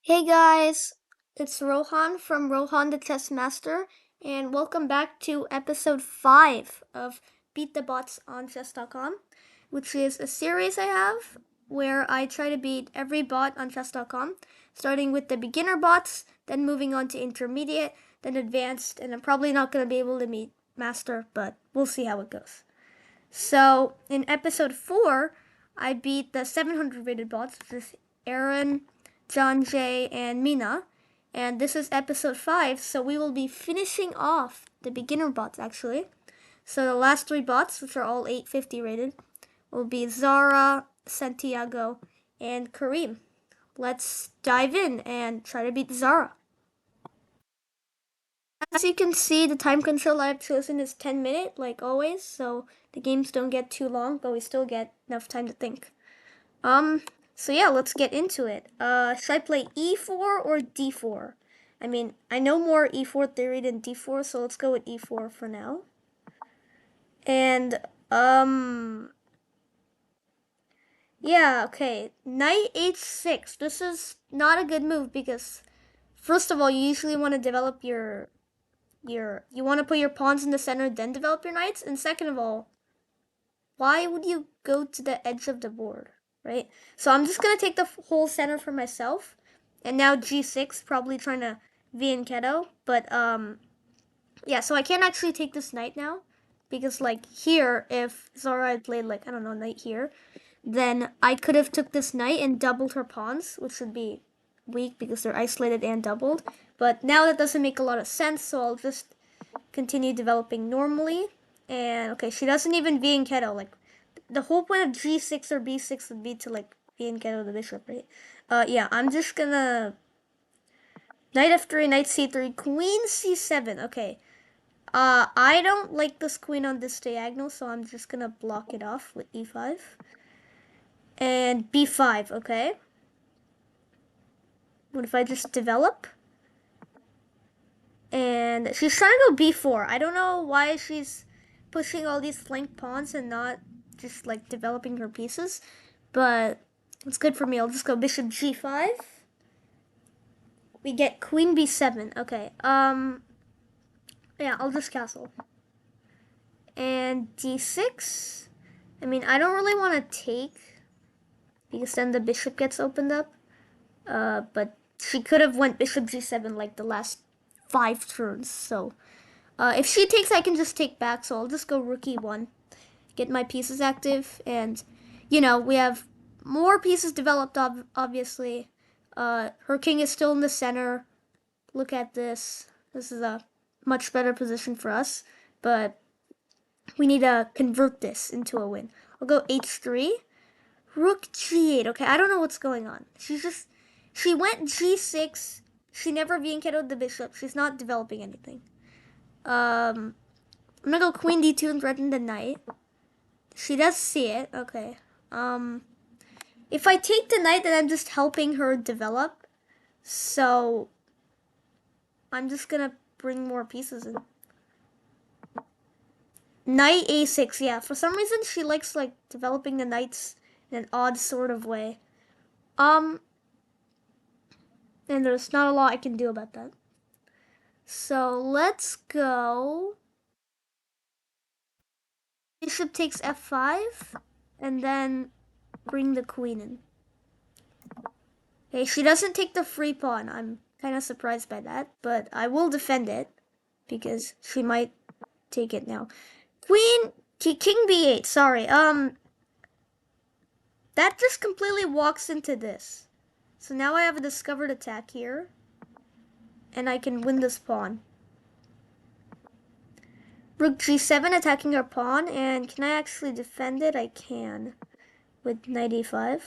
Hey guys, it's Rohan from Rohan the Chess Master, and welcome back to episode 5 of Beat the Bots on Chess.com, which is a series I have where I try to beat every bot on Chess.com, starting with the beginner bots, then moving on to intermediate, then advanced, and I'm probably not going to be able to meet master, but we'll see how it goes. So, in episode 4, I beat the 700 rated bots, which is Aaron, John Jay, and Mina. And this is episode 5, so we will be finishing off the beginner bots actually. So, the last 3 bots, which are all 850 rated, will be Zara, Santiago, and Kareem. Let's dive in and try to beat Zara. As you can see, the time control I've chosen is 10 minutes, like always, so the games don't get too long, but we still get enough time to think. Um, so yeah, let's get into it. Should I play e4 or d4? I mean, I know more e4 theory than d4, so let's go with e4 for now. And, yeah, okay. Knight h6. This is not a good move because, first of all, you usually want to develop you want to put your pawns in the center, then develop your knights. And second of all, why would you go to the edge of the board, right? So I'm just gonna take the whole center for myself. And now g6, probably trying to Vienketo, but yeah. So I can't actually take this knight now because like here, if Zara had played like I don't know knight here, then I could have took this knight and doubled her pawns, which would be weak because they're isolated and doubled. But now that doesn't make a lot of sense, so I'll just continue developing normally. And okay, she doesn't even Vienketo. Like the whole point of g6 or b6 would be to like Vienketo the bishop, right? Yeah, I'm just gonna knight f3, knight c3, queen c7. Okay. I don't like this queen on this diagonal, so I'm just gonna block it off with e5 and b5. Okay. What if I just develop? And she's trying to go b4. I don't know why she's pushing all these flank pawns and not just like developing her pieces, but it's good for me. I'll just go bishop g5. We get queen b7. Okay. Yeah, I'll just castle. And d6. I mean, I don't really want to take because then the bishop gets opened up. But she could have went bishop g7 like the last 5 turns. So if she takes, I can just take back. So I'll just go rook e1, get my pieces active, and we have more pieces developed. Obviously, her king is still in the center. Look at this. This is a much better position for us, but we need to convert this into a win. I'll go h3, rook g8. Okay, I don't know what's going on. She went g6. She never Vienketoed the bishop. She's not developing anything. I'm gonna go queen d2 and threaten the knight. She does see it. Okay. If I take the knight, then I'm just helping her develop. So I'm just gonna bring more pieces in. Knight a6. Yeah, for some reason she likes like developing the knights in an odd sort of way. Um, and there's not a lot I can do about that. So let's go. Bishop takes f5, and then bring the queen in. Okay, she doesn't take the free pawn. I'm kind of surprised by that, but I will defend it because she might take it now. Queen, king b8. Sorry. That just completely walks into this. So now I have a discovered attack here, and I can win this pawn. Rook g7 attacking our pawn, and can I actually defend it? I can with knight e5.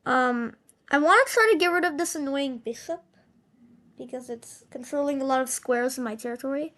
I want to try to get rid of this annoying bishop because it's controlling a lot of squares in my territory.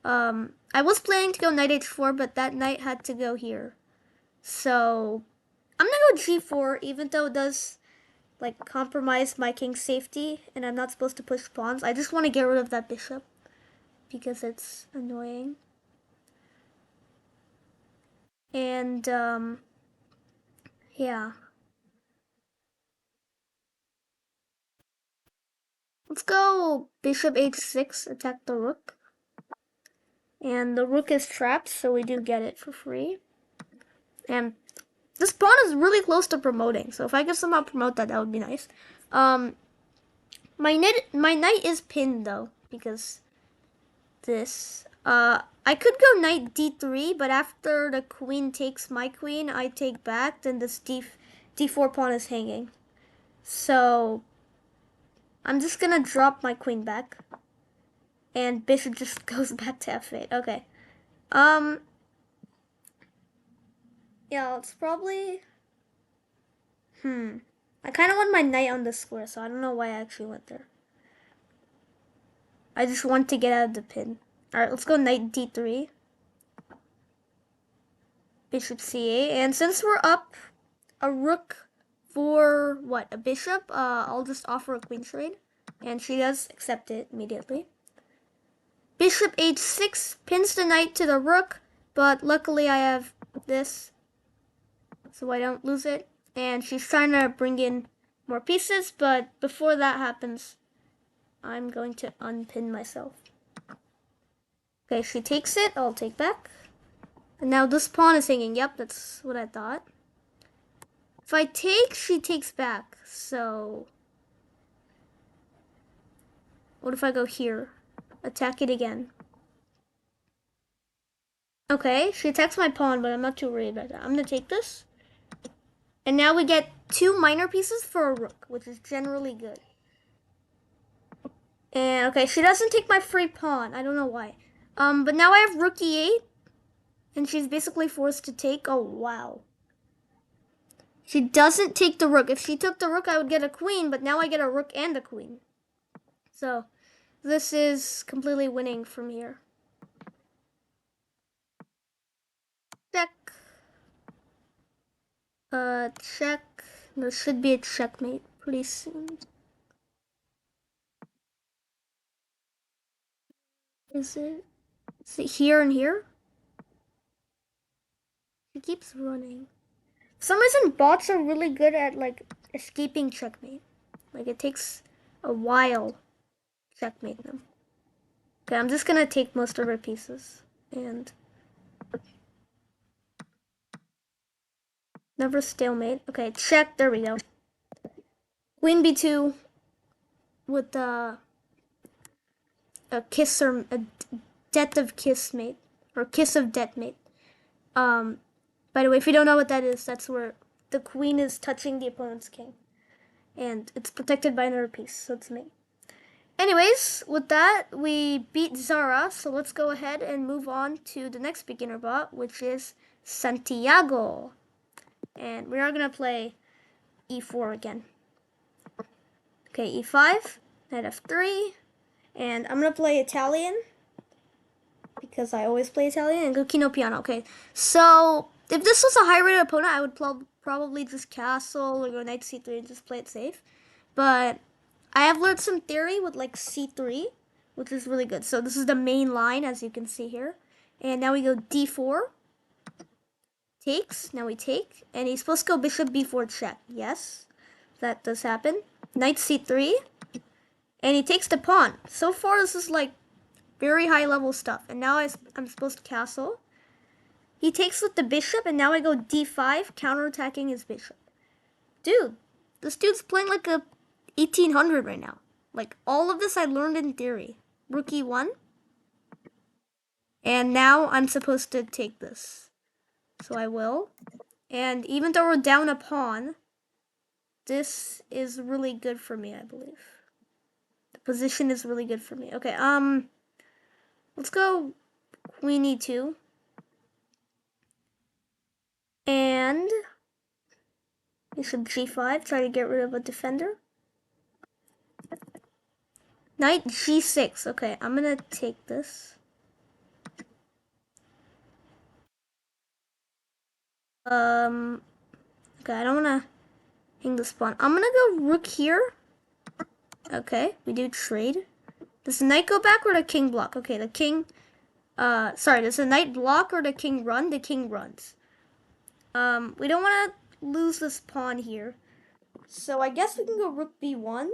I was planning to go knight h4, but that knight had to go here. So I'm gonna go g4, even though it does like compromise my king's safety, and I'm not supposed to push pawns. I just want to get rid of that bishop because it's annoying. And yeah. Let's go bishop h6, attack the rook. And the rook is trapped, so we do get it for free. And this pawn is really close to promoting, so if I could somehow promote that, that would be nice. My knight is pinned though, because this. I could go knight d3, but after the queen takes my queen, I take back, then this d4 pawn is hanging. So I'm just gonna drop my queen back, and bishop just goes back to f8. Okay. Yeah, it's probably. I kind of want my knight on the square, so I don't know why I actually went there. I just want to get out of the pin. Alright, let's go knight d3. Bishop c8. And since we're up a rook for, what, a bishop, I'll just offer a queen trade. And she does accept it immediately. Bishop h6 pins the knight to the rook, but luckily I have this, so I don't lose it. And she's trying to bring in more pieces, but before that happens, I'm going to unpin myself. Okay, she takes it, I'll take back. And now this pawn is hanging. Yep, that's what I thought. If I take, she takes back. So what if I go here? Attack it again. Okay, she attacks my pawn, but I'm not too worried about that. I'm gonna take this. And now we get 2 minor pieces for a rook, which is generally good. And okay, she doesn't take my free pawn. I don't know why. But now I have rook e8, and she's basically forced to take. Oh wow. She doesn't take the rook. If she took the rook, I would get a queen, but now I get a rook and a queen. So this is completely winning from here. Check. Check. There should be a checkmate pretty soon. Is it? Is it here and here? She keeps running. For some reason, bots are really good at like escaping checkmate. Like it takes a while to checkmate them. Okay, I'm just gonna take most of her pieces and never stalemate. Okay, check. There we go. Queen b2 with a kiss or a death of kiss mate or kiss of death mate. By the way, if you don't know what that is, that's where the queen is touching the opponent's king, and it's protected by another piece. So it's mate. Anyways, with that, we beat Zara, so let's go ahead and move on to the next beginner bot, which is Santiago. And we are going to play e4 again. Okay, e5, knight f3, and I'm going to play Italian, because I always play Italian, and go Kino Piano. Okay, so if this was a high-rated opponent, I would probably just castle or go knight c3 and just play it safe. But I have learned some theory with like c3, which is really good. So this is the main line, as you can see here. And now we go d4. Takes. Now we take. And he's supposed to go bishop b4 check. Yes, that does happen. Knight c3. And he takes the pawn. So far, this is like very high level stuff. And now I'm supposed to castle. He takes with the bishop, and now I go d5, counterattacking his bishop. Dude, this dude's playing like a 1800 right now. Like, all of this I learned in theory. Rook e1. And now I'm supposed to take this. So I will. And even though we're down a pawn, this is really good for me, I believe. The position is really good for me. Okay, let's go queen e2. And bishop g5, try to get rid of a defender. Knight g6. Okay, I'm gonna take this. Okay, I don't wanna hang this pawn. I'm gonna go rook here. Okay, we do trade. Does the knight go back or the king block? Okay, the king, sorry, does the knight block or the king run? The king runs. We don't wanna lose this pawn here. So I guess we can go rook b1.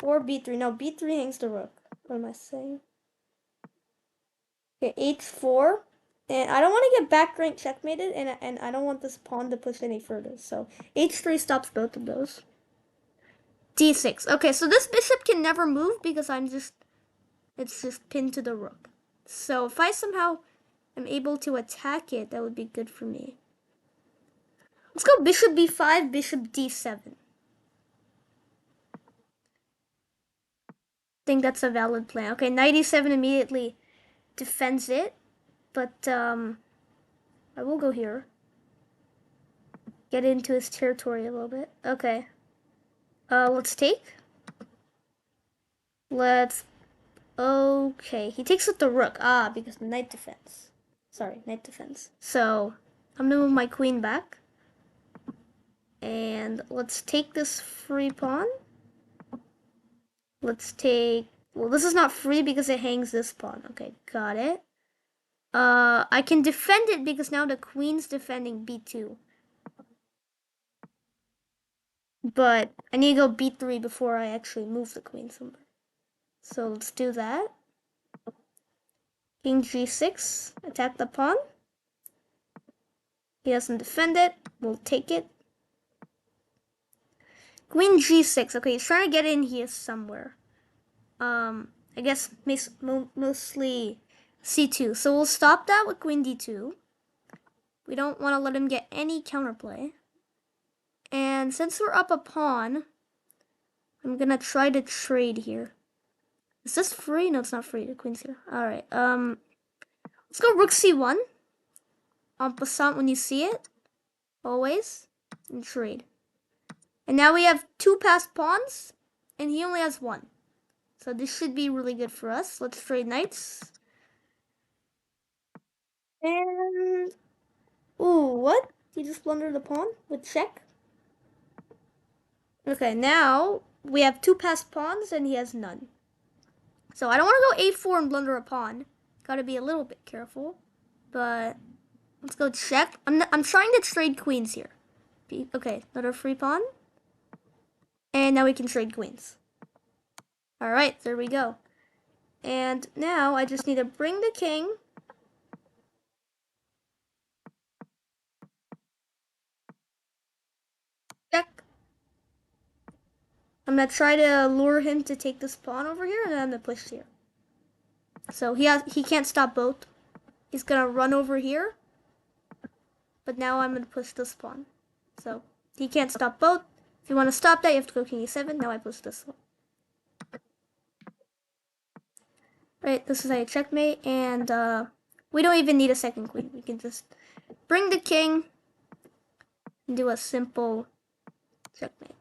Or b3. No, b3 hangs the rook. What am I saying? Okay, h4. And I don't want to get back rank checkmated, and I don't want this pawn to push any further. So h3 stops both of those. d6. Okay, so this bishop can never move because it's just pinned to the rook. So if I somehow am able to attack it, that would be good for me. Let's go bishop b5, bishop d7. I think that's a valid plan. Okay, knight e7 immediately defends it, but I will go here. Get into his territory a little bit. Okay. Let's take. Let's. Okay, he takes with the rook. Ah, because the knight defense. Sorry, knight defense. So I'm gonna move my queen back, and let's take this free pawn. Let's take. Well, this is not free because it hangs this pawn. Okay, got it. I can defend it because now the queen's defending b2. But I need to go b3 before I actually move the queen somewhere. So let's do that. King g6, attack the pawn. He doesn't defend it. We'll take it. Queen g6. Okay, he's trying to get in here somewhere. I guess mostly c2. So we'll stop that with queen d2. We don't want to let him get any counterplay. And since we're up a pawn, I'm gonna try to trade here. Is this free? No, it's not free. The queen's here. Alright, let's go rook c1. En passant when you see it. Always. And trade. And now we have 2 passed pawns, and he only has 1. So this should be really good for us. Let's trade knights. And... Ooh, what? He just blundered the pawn with check? Okay, now we have 2 passed pawns, and he has none. So I don't want to go a4 and blunder a pawn. Gotta be a little bit careful. But let's go check. I'm trying to trade queens here. Okay, another free pawn. And now we can trade queens. Alright, there we go. And now I just need to bring the king. Check. I'm gonna try to lure him to take this pawn over here, and then I'm gonna push here. So he can't stop both. He's gonna run over here. But now I'm gonna push this pawn. So he can't stop both. If you want to stop that, you have to go king e7. Now I push this one. Right, this is a checkmate, and we don't even need a second queen. We can just bring the king and do a simple checkmate.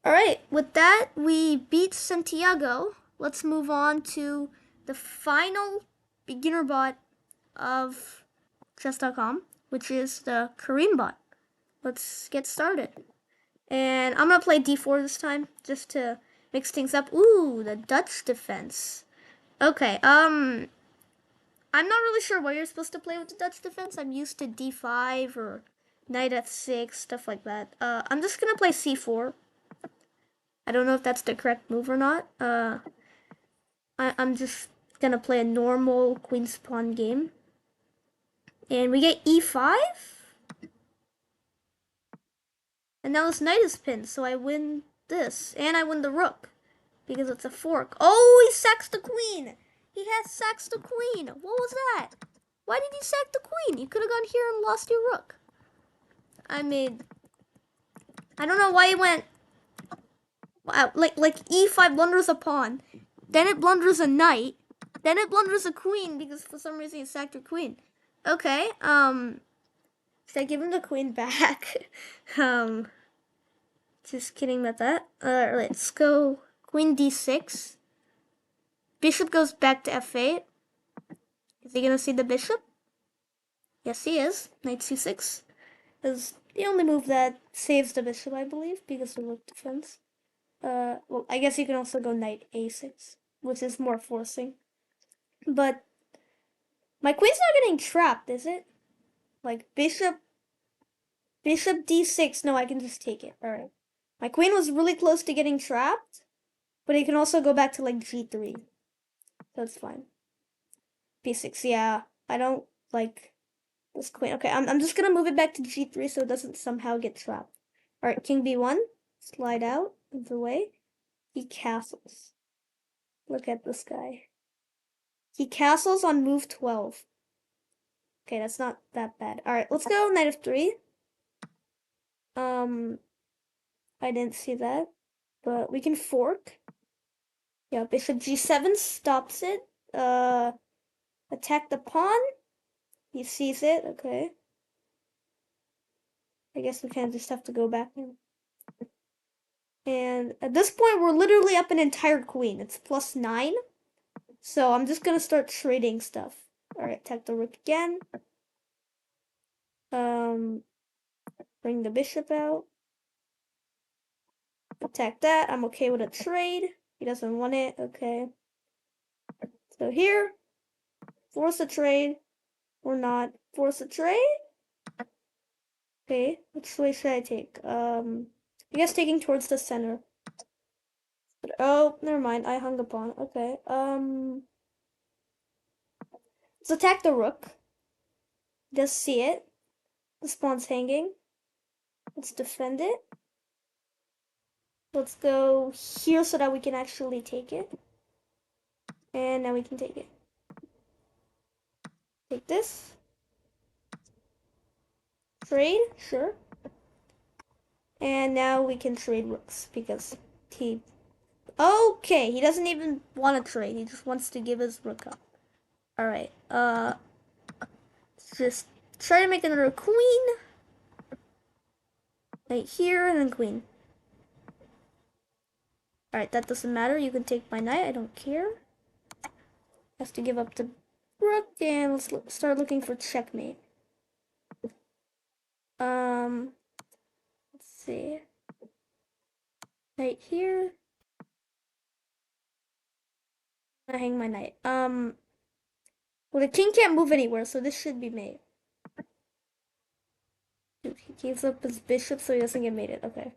Alright, with that, we beat Santiago. Let's move on to the final beginner bot of chess.com, which is the Kareem bot. Let's get started. And I'm gonna play d4 this time, just to mix things up. Ooh, the Dutch defense. Okay, I'm not really sure what you're supposed to play with the Dutch defense. I'm used to d5 or knight f6, stuff like that. I'm just gonna play c4. I don't know if that's the correct move or not. I'm just gonna play a normal queen's pawn game. And we get e5? And now this knight is pinned, so I win this. And I win the rook, because it's a fork. Oh, he sacks the queen! He has sacks the queen! What was that? Why did he sack the queen? You could have gone here and lost your rook. I don't know why he went... Like e5 blunders a pawn. Then it blunders a knight. Then it blunders a queen, because for some reason he sacked your queen. Okay, should I give him the queen back? Just kidding about that. Let's go queen d6. Bishop goes back to f8. Is he gonna see the bishop? Yes, he is. Knight c6 is the only move that saves the bishop, I believe, because of rook defense. Well, I guess you can also go knight a6, which is more forcing. But my queen's not getting trapped, is it? Like bishop d6. No, I can just take it. All right. My queen was really close to getting trapped, But he can also go back to like G3. So it's fine. B6, yeah. I don't like this queen. Okay, I'm just gonna move it back to G3 so it doesn't somehow get trapped. Alright, King B1. Slide out of the way. He castles. Look at this guy. He castles on move 12. Okay, that's not that bad. Alright, let's go knight of 3. I didn't see that. But we can fork. Yeah, bishop G7 stops it. Attack the pawn. He sees it, okay. I guess we kind of just have to go back now. And at this point, we're literally up an entire queen. It's +9. So I'm just gonna start trading stuff. Alright, attack the rook again. Bring the bishop out. Attack that. I'm okay with a trade. He doesn't want it. Okay. So here, force a trade. Or not. Force a trade? Okay, which way should I take? I guess taking towards the center. But, oh, never mind. I hung the pawn. Okay. Let's attack the rook. Just see it. The pawn's hanging. Let's defend it. Let's go here so that we can actually take it. And now we can take it. Take this. Trade, sure. And now we can trade rooks because he... Okay, he doesn't even want to trade. He just wants to give his rook up. Alright, just try to make another queen. Right here, and then queen. Alright, that doesn't matter. You can take my knight. I don't care. Have to give up the rook, and let's start looking for checkmate. Let's see. Right here. I hang my knight. Well, the king can't move anywhere, so this should be mate. He gives up his bishop so he doesn't get mated. Okay.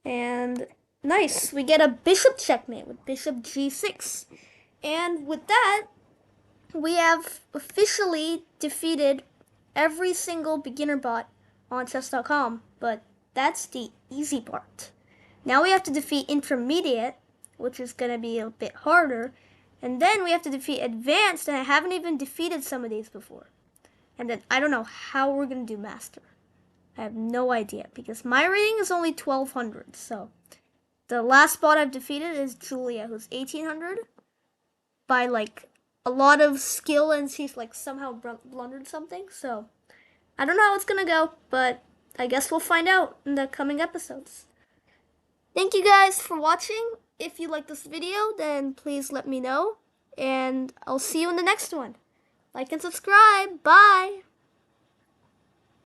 And nice. We get a bishop checkmate with bishop g6. And with that, we have officially defeated every single beginner bot on chess.com. But that's the easy part. Now we have to defeat intermediate, which is going to be a bit harder. And then we have to defeat advanced, and I haven't even defeated some of these before. And then I don't know how we're going to do master. I have no idea because my rating is only 1200. So the last bot I've defeated is Julia, who's 1800 by like a lot of skill, and she's like somehow blundered something. So I don't know how it's going to go, but I guess we'll find out in the coming episodes. Thank you guys for watching. If you like this video, then please let me know, and I'll see you in the next one. Like and subscribe. Bye.